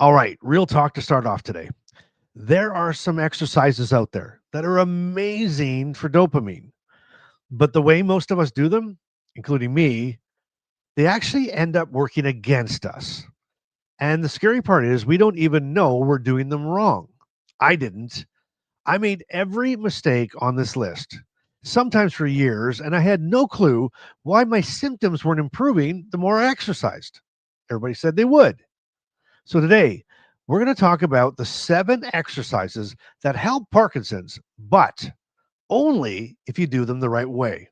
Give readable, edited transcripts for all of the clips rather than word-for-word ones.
All right, real talk to start off today. There are some exercises out there that are amazing for dopamine, but the way most of us do them, including me, they actually end up working against us. And the scary part is we don't even know we're doing them wrong. I didn't. I made every mistake on this list, sometimes for years, and I had no clue why my symptoms weren't improving the more I exercised. Everybody said they would. So today, we're going to talk about the 7 exercises that help Parkinson's, but only if you do them the right way.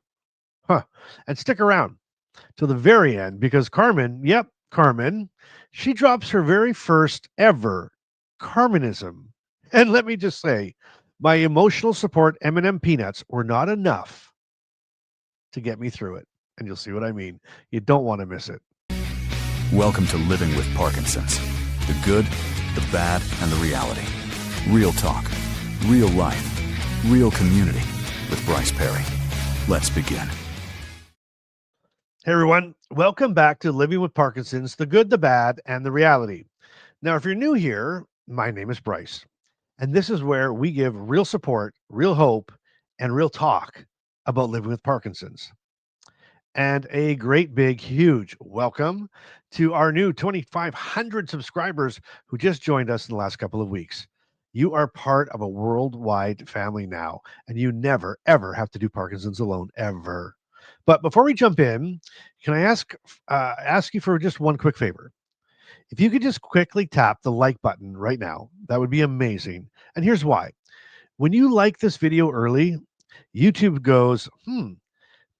Huh. And stick around till the very end because Carmen, yep, Carmen, she drops her very first ever Carmenism. And let me just say, my emotional support M&M peanuts were not enough to get me through it. And you'll see what I mean. You don't want to miss it. Welcome to Living with Parkinson's. The good, the bad, and the reality. Real talk, real life, real community with Bryce Perry. Let's begin. Hey everyone, welcome back to Living with Parkinson's, the good, the bad, and the reality. Now, if you're new here, my name is Bryce, and this is where we give real support, real hope, and real talk about living with Parkinson's. And a great big, huge welcome to our new 2,500 subscribers who just joined us in the last couple of weeks. You are part of a worldwide family now, and you never, ever have to do Parkinson's alone, ever. But before we jump in, can I ask you for just one quick favor? If you could just quickly tap the like button right now, that would be amazing. And here's why. When you like this video early, YouTube goes,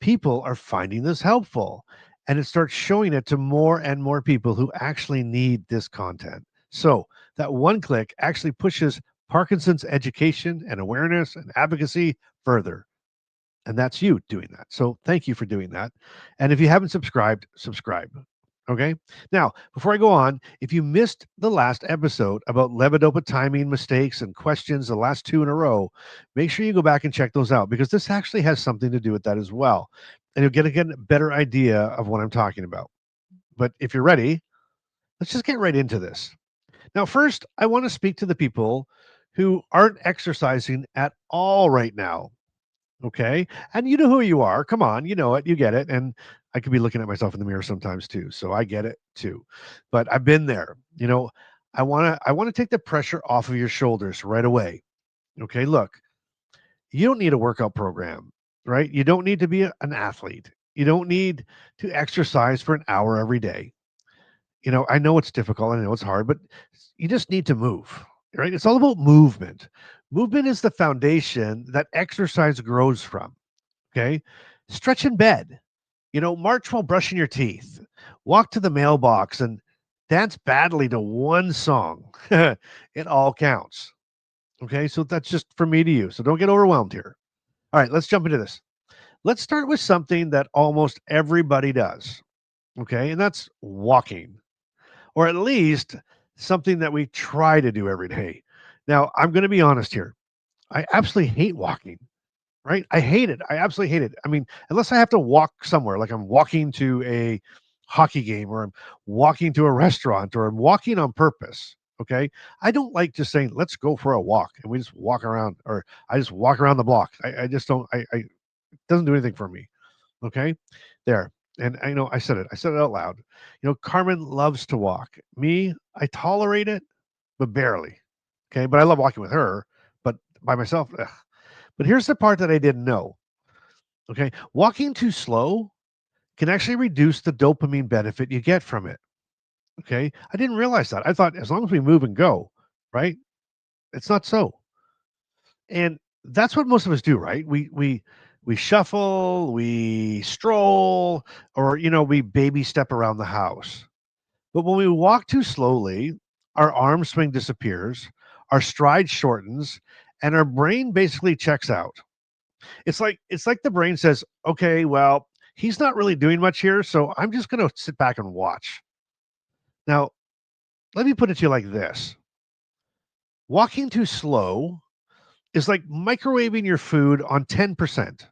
people are finding this helpful. And it starts showing it to more and more people who actually need this content. So that one click actually pushes Parkinson's education and awareness and advocacy further. And that's you doing that. So thank you for doing that. And if you haven't subscribed, subscribe. Okay. Now, before I go on, if you missed the last episode about levodopa timing mistakes and questions, the last 2 in a row, make sure you go back and check those out because this actually has something to do with that as well. And you'll get a better idea of what I'm talking about. But if you're ready, let's just get right into this. Now, first, I want to speak to the people who aren't exercising at all right now. Okay. And you know who you are. Come on, you know it, you get it. And I could be looking at myself in the mirror sometimes too. So I get it too. But I've been there. I want to take the pressure off of your shoulders right away. Okay. Look, you don't need a workout program, right? You don't need to be an athlete. You don't need to exercise for an hour every day. I know it's difficult. I know it's hard, but you just need to move, right? It's all about movement. Movement is the foundation that exercise grows from. Okay. Stretch in bed, march while brushing your teeth, walk to the mailbox and dance badly to one song. It all counts. Okay. So that's just from me to you. So don't get overwhelmed here. All right. Let's jump into this. Let's start with something that almost everybody does. Okay. And that's walking, or at least something that we try to do every day. Now, I'm going to be honest here. I absolutely hate walking, right? I hate it. I absolutely hate it. I mean, unless I have to walk somewhere, like I'm walking to a hockey game or I'm walking to a restaurant or I'm walking on purpose. Okay. I don't like just saying, let's go for a walk and we just walk around or I just walk around the block. I just don't, it doesn't do anything for me. Okay. There. And I know I said it. I said it out loud. Carmen loves to walk. Me, I tolerate it, but barely. Okay. But I love walking with her, but by myself, ugh. But here's the part that I didn't know. Okay. Walking too slow can actually reduce the dopamine benefit you get from it. Okay. I didn't realize that. I thought as long as we move and go, right? It's not so. And that's what most of us do, right? We shuffle, we stroll, or we baby step around the house. But when we walk too slowly, our arm swing disappears, our stride shortens, and our brain basically checks out. It's like the brain says, "Okay, well, he's not really doing much here, so I'm just going to sit back and watch." Now, let me put it to you like this. Walking too slow is like microwaving your food on 10%.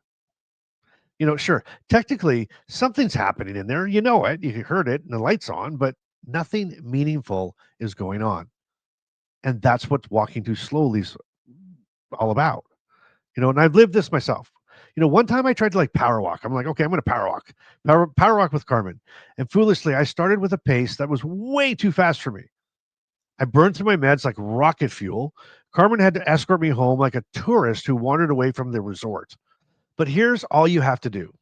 Sure, technically something's happening in there. You know it, you heard it, and the light's on, but Nothing meaningful is going on. And that's what walking too slowly is all about. And I've lived this myself. One time I tried to like power walk. I'm like, okay, I'm going to power walk, power walk with Carmen. And foolishly, I started with a pace that was way too fast for me. I burned through my meds like rocket fuel. Carmen had to escort me home like a tourist who wandered away from the resort. But here's all you have to do: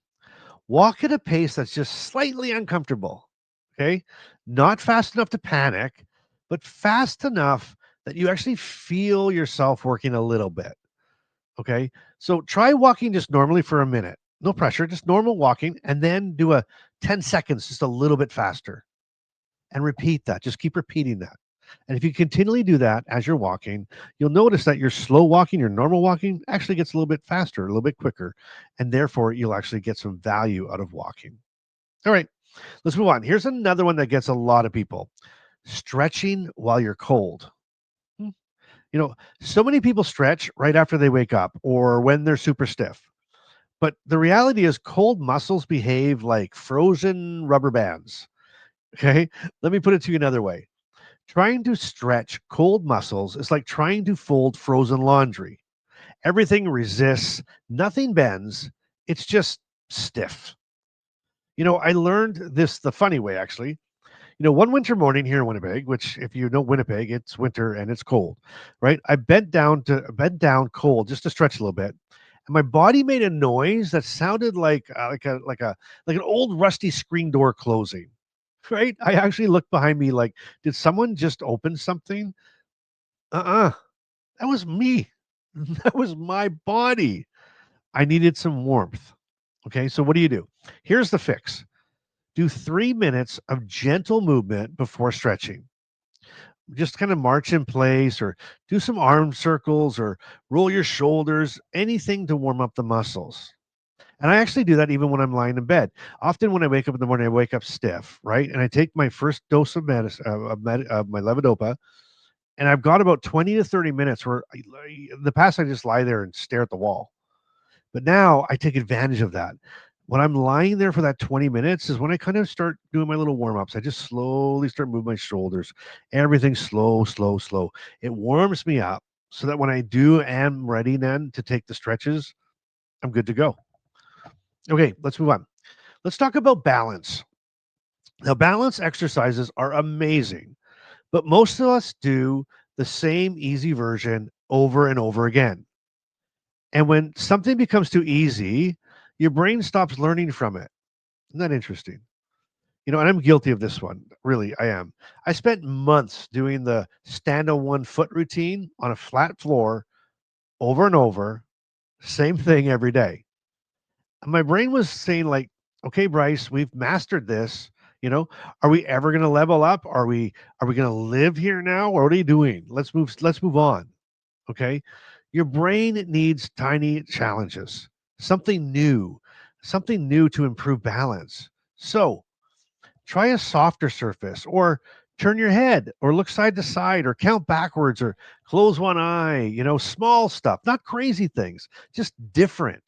walk at a pace that's just slightly uncomfortable. Okay. Not fast enough to panic, but fast enough that you actually feel yourself working a little bit. Okay. So try walking just normally for a minute. No pressure, just normal walking, and then do a 10 seconds, just a little bit faster. And repeat that. Just keep repeating that. And if you continually do that as you're walking, you'll notice that your slow walking, your normal walking actually gets a little bit faster, a little bit quicker. And therefore, you'll actually get some value out of walking. All right, let's move on. Here's another one that gets a lot of people: stretching while you're cold. Hmm. So many people stretch right after they wake up or when they're super stiff. But the reality is, cold muscles behave like frozen rubber bands. Okay. Let me put it to you another way. Trying to stretch cold muscles is like trying to fold frozen laundry. Everything resists, nothing bends. It's just stiff. I learned this the funny way, actually. One winter morning here in Winnipeg, which if you know Winnipeg, it's winter and it's cold, right? I bent down cold just to stretch a little bit. And my body made a noise that sounded like an old rusty screen door closing. Right? I actually looked behind me like, did someone just open something? Uh-uh. That was me. That was my body. I needed some warmth. Okay, so what do? Here's the fix. Do 3 minutes of gentle movement before stretching. Just kind of march in place or do some arm circles or roll your shoulders, anything to warm up the muscles. And I actually do that even when I'm lying in bed. Often when I wake up in the morning, I wake up stiff, right? And I take my first dose of medicine, of my levodopa, and I've got about 20 to 30 minutes where in the past I just lie there and stare at the wall. But now I take advantage of that. When I'm lying there for that 20 minutes is when I kind of start doing my little warm ups. I just slowly start moving my shoulders. Everything slow, slow, slow. It warms me up so that when I do am ready then to take the stretches, I'm good to go. Okay, let's move on. Let's talk about balance. Now, balance exercises are amazing, but most of us do the same easy version over and over again. And when something becomes too easy, your brain stops learning from it. Isn't that interesting? And I'm guilty of this one. Really, I am. I spent months doing the stand on one foot routine on a flat floor over and over, same thing every day. And my brain was saying, like, okay, Bryce, we've mastered this. You know, are we ever going to level up? Are we going to live here now? Or what are you doing? Let's move on. Okay. Your brain needs tiny challenges, something new to improve balance. So try a softer surface, or turn your head, or look side to side, or count backwards, or close one eye. Small stuff, not crazy things, just different.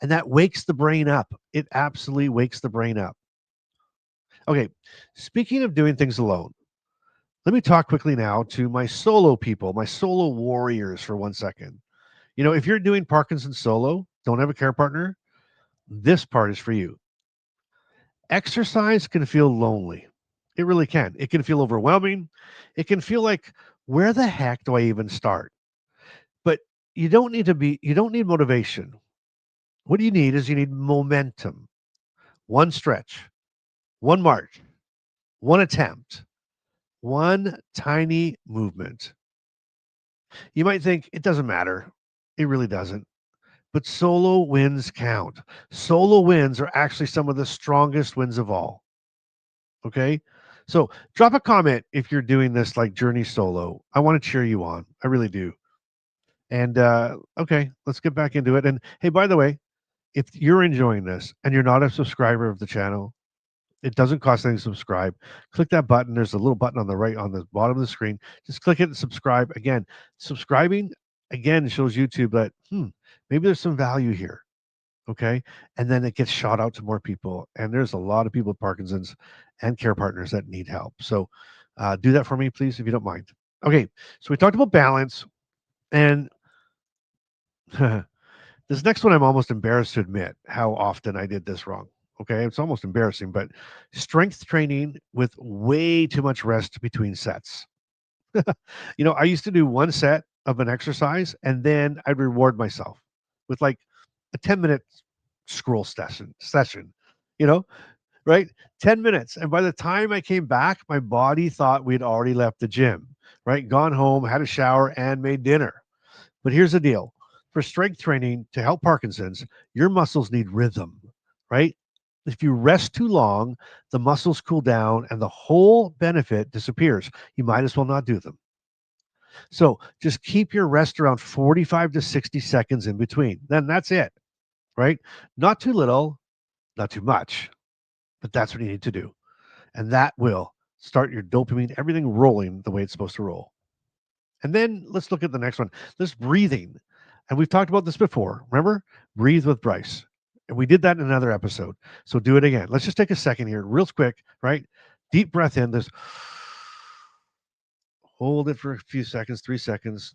And that wakes the brain up. It absolutely wakes the brain up. Okay. Speaking of doing things alone, let me talk quickly now to my solo people, my solo warriors for 1 second. If you're doing Parkinson solo, don't have a care partner, this part is for you. Exercise can feel lonely. It really can. It can feel overwhelming. It can feel like, where the heck do I even start? But you don't need motivation. What you need is you need momentum. One stretch, one march, one attempt, one tiny movement. You might think it doesn't matter. It really doesn't. But solo wins count. Solo wins are actually some of the strongest wins of all. Okay. So drop a comment if you're doing this like journey solo. I want to cheer you on. I really do. And okay, let's get back into it. And hey, by the way, if you're enjoying this and you're not a subscriber of the channel, it doesn't cost anything to subscribe. Click that button. There's a little button on the right on the bottom of the screen. Just click it and subscribe. Again, subscribing again shows YouTube that maybe there's some value here. Okay. And then it gets shot out to more people. And there's a lot of people with Parkinson's. and care partners that need help. So do that for me, please, if you don't mind. Okay, so we talked about balance, and this next one I'm almost embarrassed to admit how often I did this wrong. Okay, it's almost embarrassing, but strength training with way too much rest between sets. I used to do one set of an exercise and then I'd reward myself with like a 10-minute scroll session, you know, right? 10 minutes. And by the time I came back, my body thought we'd already left the gym, right? Gone home, had a shower, and made dinner. But here's the deal, for strength training to help Parkinson's, your muscles need rhythm, right? If you rest too long, the muscles cool down and the whole benefit disappears. You might as well not do them. So just keep your rest around 45 to 60 seconds in between. Then that's it, right? Not too little, not too much, but that's what you need to do. And that will start your dopamine, everything rolling the way it's supposed to roll. And then let's look at the next one. This breathing. And we've talked about this before. Remember? Breathe with Bryce. And we did that in another episode. So do it again. Let's just take a second here, real quick, right? Deep breath in. This hold it for a few seconds, 3 seconds.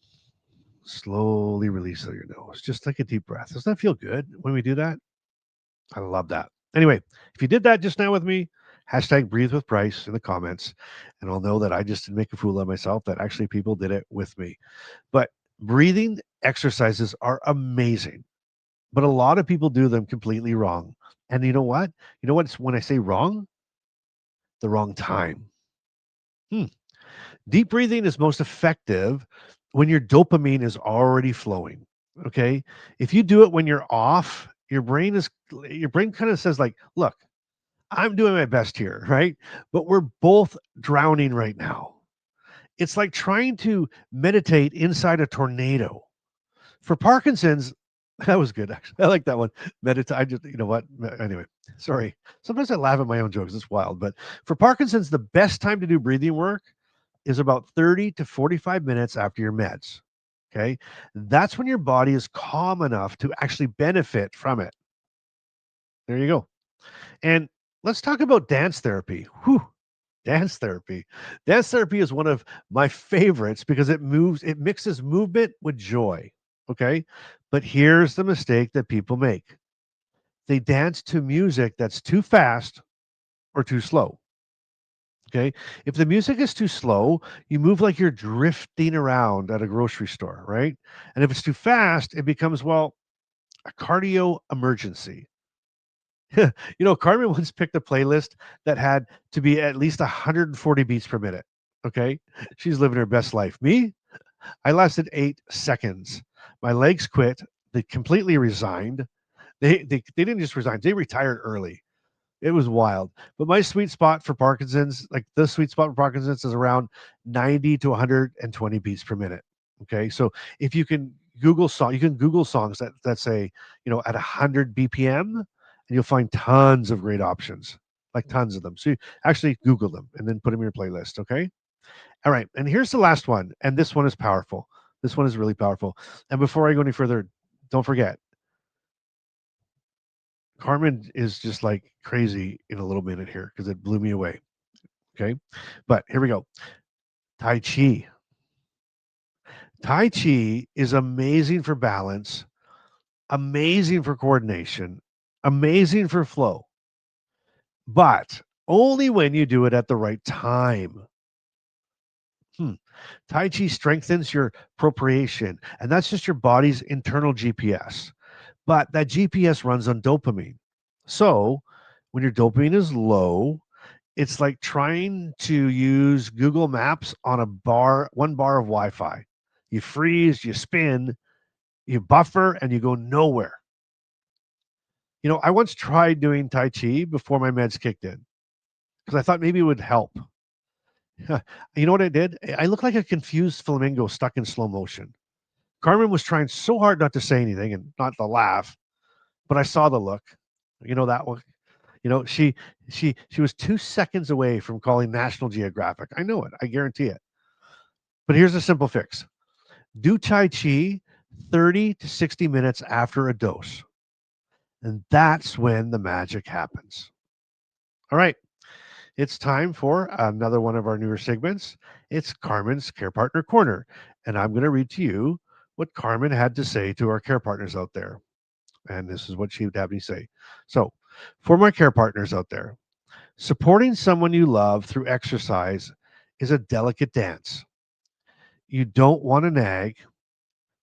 Slowly release through your nose. Just like a deep breath. Doesn't that feel good when we do that? I love that. Anyway, if you did that just now with me, hashtag breathe with Bryce in the comments, and I'll know that I just didn't make a fool of myself, that actually people did it with me. But breathing exercises are amazing, but a lot of people do them completely wrong. And you know what? You know what's when I say wrong? The wrong time. Hmm. Deep breathing is most effective when your dopamine is already flowing. Okay. If you do it when you're off, your brain kind of says, like, look, I'm doing my best here, right? But we're both drowning right now. It's like trying to meditate inside a tornado. For Parkinson's, that was good, actually. I like that one. Meditate. I just, you know what? Anyway, sorry. Sometimes I laugh at my own jokes. It's wild. But for Parkinson's, the best time to do breathing work is about 30 to 45 minutes after your meds. Okay. That's when your body is calm enough to actually benefit from it. There you go. And let's talk about dance therapy. Whew, dance therapy. Dance therapy is one of my favorites because it mixes movement with joy. Okay. But here's the mistake that people make, they dance to music that's too fast or too slow. Okay. If the music is too slow, you move like you're drifting around at a grocery store, right? And if it's too fast, it becomes, well, a cardio emergency. Carmen once picked a playlist that had to be at least 140 beats per minute. Okay. She's living her best life. Me, I lasted 8 seconds. My legs quit. They completely resigned. They didn't just resign, they retired early. It was wild. But my sweet spot for Parkinson's, like the sweet spot for Parkinson's is around 90 to 120 beats per minute. Okay. So if you can Google songs that say, at 100 BPM, and you'll find tons of great options, like tons of them. So you actually Google them and then put them in your playlist. Okay. All right. And here's the last one. And this one is powerful. This one is really powerful. And before I go any further, don't forget, Carmen is just like crazy in a little minute here because it blew me away. Okay. But here we go. Tai Chi. Tai Chi is amazing for balance, amazing for coordination, amazing for flow, but only when you do it at the right time. Hmm. Tai Chi strengthens your proprio, and that's just your body's internal GPS. But that GPS runs on dopamine. So when your dopamine is low, it's like trying to use Google Maps on one bar of Wi-Fi. You freeze, you spin, you buffer, and you go nowhere. I once tried doing Tai Chi before my meds kicked in because I thought maybe it would help. You know what I did? I looked like a confused flamingo stuck in slow motion. Carmen was trying so hard not to say anything and not to laugh, but I saw the look. That one. She was 2 seconds away from calling National Geographic. I know it. I guarantee it. But here's a simple fix. Do Tai Chi 30 to 60 minutes after a dose. And that's when the magic happens. All right. It's time for another one of our newer segments. It's Carmen's Care Partner Corner. And I'm going to read to you what Carmen had to say to our care partners out there. And this is what she would have me say. So, for my care partners out there, supporting someone you love through exercise is a delicate dance. You don't want to nag,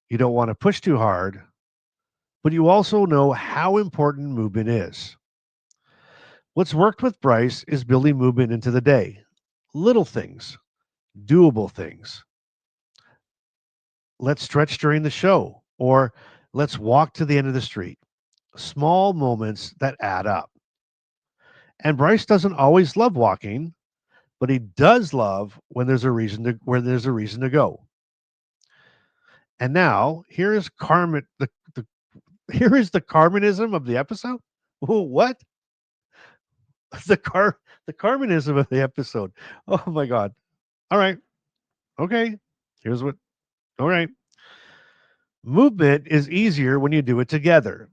you don't want to push too hard, but you also know how important movement is. What's worked with Bryce is building movement into the day. Little things, doable things. Let's stretch during the show, or let's walk to the end of the street. Small moments that add up. And Bryce doesn't always love walking, but he does love when there's a reason to go. And now here is Carmen. Here is the Carmenism of the episode. Ooh, what? The Carmenism of the episode. Oh my God. All right. Okay. Here's what. All right. Movement is easier when you do it together.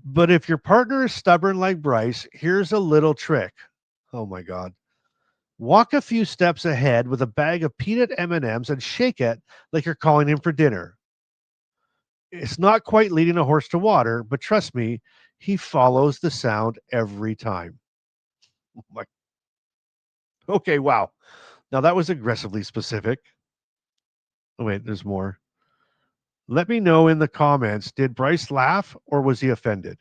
But if your partner is stubborn like Bryce, here's a little trick. Oh my God. Walk a few steps ahead with a bag of peanut M&Ms and shake it like you're calling him for dinner. It's not quite leading a horse to water, but trust me, he follows the sound every time. Oh my. Okay, wow. Now that was aggressively specific. Oh, wait, there's more. Let me know in the comments, did Bryce laugh or was he offended?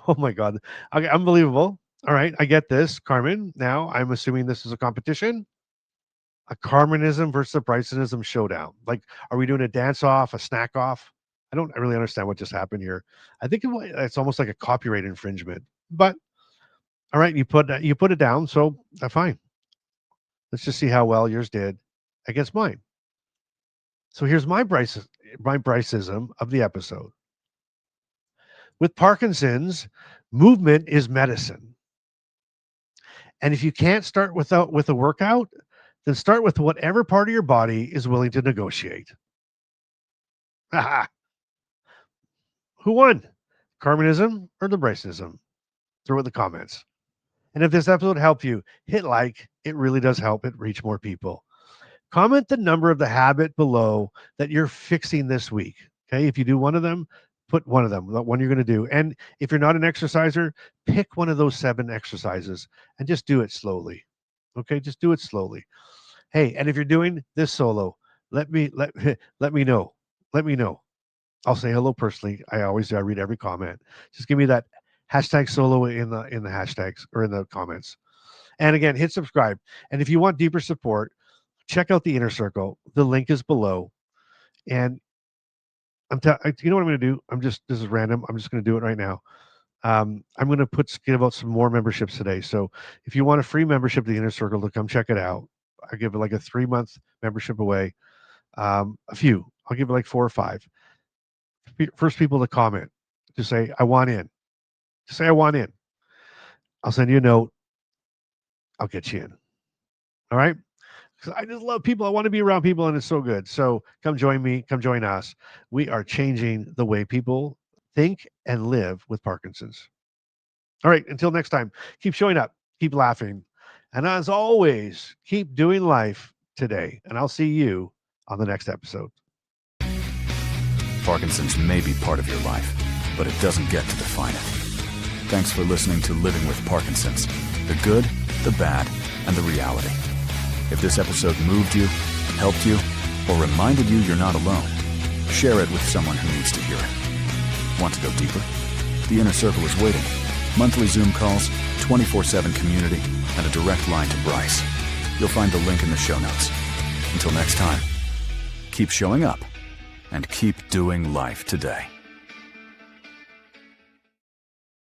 Oh my God. Okay, unbelievable. All right, I get this, Carmen. Now I'm assuming this is a competition. A Carmenism versus a Bryce-ism showdown. Like, are we doing a dance off, a snack off? I don't really understand what just happened here. I think it's almost like a copyright infringement. But all right, you put it down, so fine. Let's just see how well yours did against mine. So here's my Bryce-ism of the episode. With Parkinson's, movement is medicine. And if you can't start with a workout, then start with whatever part of your body is willing to negotiate. Who won? Carmenism or the Bryce-ism? Throw it in the comments. And if this episode helped you, hit like. It really does help it reach more people. Comment the number of the habit below that you're fixing this week. Okay. If you do one of them, put one of them, the one you're going to do. And if you're not an exerciser, pick one of those 7 exercises and just do it slowly. Okay. Just do it slowly. Hey, and if you're doing this solo, let me know. Let me know. I'll say hello personally. I read every comment. Just give me that hashtag solo in the hashtags or in the comments. And again, hit subscribe. And if you want deeper support, check out the Inner Circle. The link is below. And you know what I'm going to do? This is random. I'm just going to do it right now. I'm going to give out some more memberships today. So if you want a free membership to the Inner Circle, to come check it out. I give it like a 3-month membership away. A few. I'll give it like 4 or 5. First people to comment to say, I want in. Just say, I want in. I'll send you a note. I'll get you in. All right? Because I just love people. I want to be around people, and it's so good. So come join me. Come join us. We are changing the way people think and live with Parkinson's. All right. Until next time, keep showing up. Keep laughing. And as always, keep doing life today. And I'll see you on the next episode. Parkinson's may be part of your life, but it doesn't get to define it. Thanks for listening to Living with Parkinson's, the good, the bad, and the reality. If this episode moved you, helped you, or reminded you you're not alone, share it with someone who needs to hear it. Want to go deeper? The Inner Circle is waiting. Monthly Zoom calls, 24/7 community, and a direct line to Bryce. You'll find the link in the show notes. Until next time, keep showing up and keep doing life today.